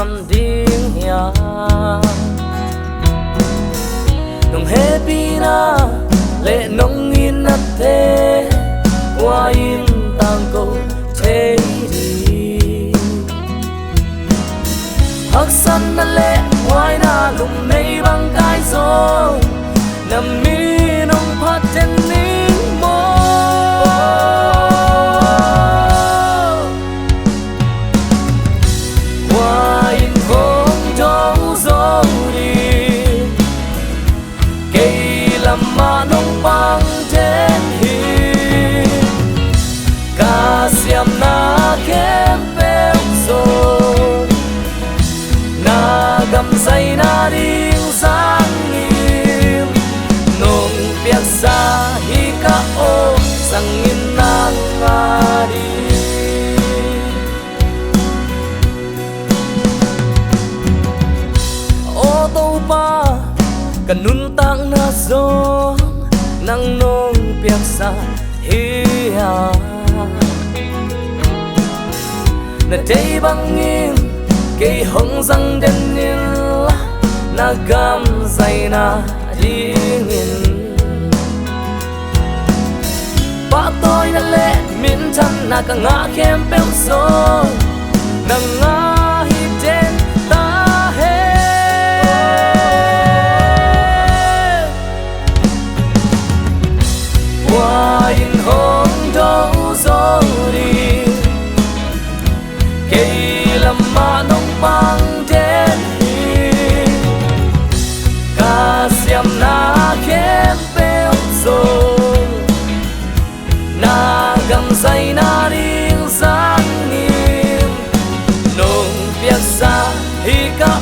siam ding ya nong happy na lệ nong in na thế qua in tang câu thế đi hắc san na lệ ngoài na lùng nay băng cái gió nằm mi nong phát trên nín mơ qua in không trong gió đi cây làm mà nong băng trên hi ca siam na kem beo rồi na gam say na ding sang im nong piak sa hi ka o sang in na nga đi ô tô pa kanun tang na zo nang nong piak sa hi ha na day bangin kay hong răng đến nil na gam say na dingin ba tôi na lệ min chan na ka nga kem pel so na nga hi den ta he qua in hong đâu zo đi cây làm mà nong băng đến hi ca siam na kem beo rồi na gam say na ding sang im nong piak sa hi ka